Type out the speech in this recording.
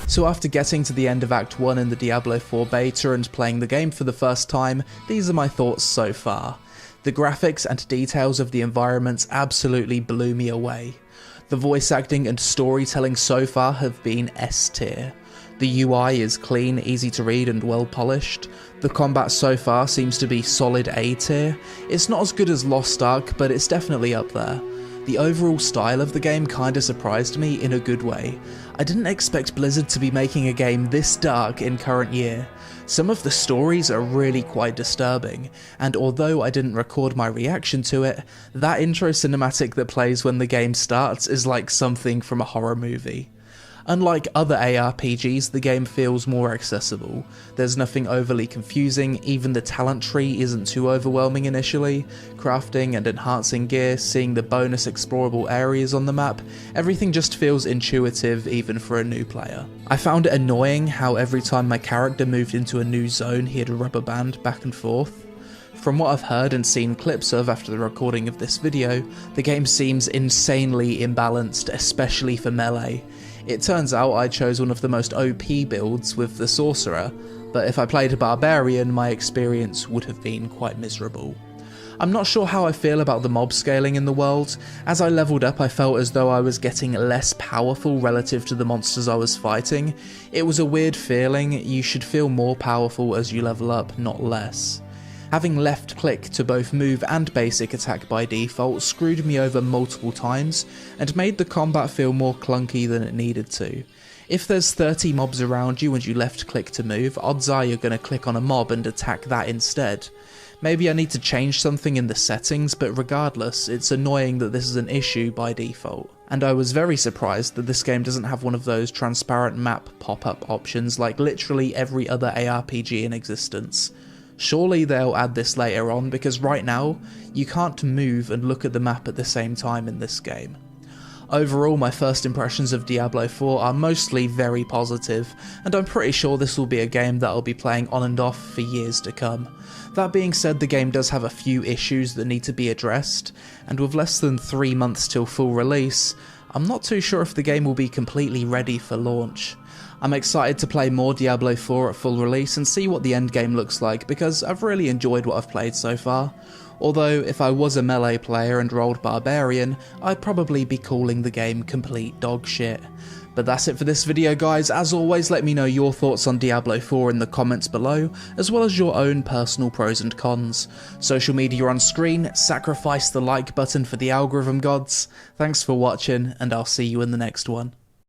So after getting to the end of Act 1 in the Diablo 4 beta and playing the game for the first time, these are my thoughts so far. The graphics and details of the environments absolutely blew me away. The voice acting and storytelling so far have been S tier. The UI is clean, easy to read and well polished. The combat so far seems to be solid A tier. It's not as good as Lost Ark, but it's definitely up there. The overall style of the game kinda surprised me in a good way. I didn't expect Blizzard to be making a game this dark in current year. Some of the stories are really quite disturbing, and although I didn't record my reaction to it, that intro cinematic that plays when the game starts is like something from a horror movie. Unlike other ARPGs, the game feels more accessible. There's nothing overly confusing, even the talent tree isn't too overwhelming initially. Crafting and enhancing gear, seeing the bonus explorable areas on the map, everything just feels intuitive even for a new player. I found it annoying how every time my character moved into a new zone he had a rubber band back and forth. From what I've heard and seen clips of after the recording of this video, the game seems insanely imbalanced, especially for melee. It turns out I chose one of the most OP builds with the Sorcerer, but if I played a Barbarian, my experience would have been quite miserable. I'm not sure how I feel about the mob scaling in the world. As I leveled up, I felt as though I was getting less powerful relative to the monsters I was fighting. It was a weird feeling. You should feel more powerful as you level up, not less. Having left click to both move and basic attack by default screwed me over multiple times and made the combat feel more clunky than it needed to. If there's 30 mobs around you and you left click to move, odds are you're going to click on a mob and attack that instead. Maybe I need to change something in the settings, but regardless, it's annoying that this is an issue by default. And I was very surprised that this game doesn't have one of those transparent map pop-up options like literally every other ARPG in existence. Surely they'll add this later on, because right now, you can't move and look at the map at the same time in this game. Overall, my first impressions of Diablo 4 are mostly very positive, and I'm pretty sure this will be a game that I'll be playing on and off for years to come. That being said, the game does have a few issues that need to be addressed, and with less than 3 months till full release, I'm not too sure if the game will be completely ready for launch. I'm excited to play more Diablo 4 at full release and see what the endgame looks like, because I've really enjoyed what I've played so far. Although, if I was a melee player and rolled Barbarian, I'd probably be calling the game complete dog shit. But that's it for this video guys. As always, let me know your thoughts on Diablo 4 in the comments below, as well as your own personal pros and cons. Social media on screen, sacrifice the like button for the algorithm gods. Thanks for watching, and I'll see you in the next one.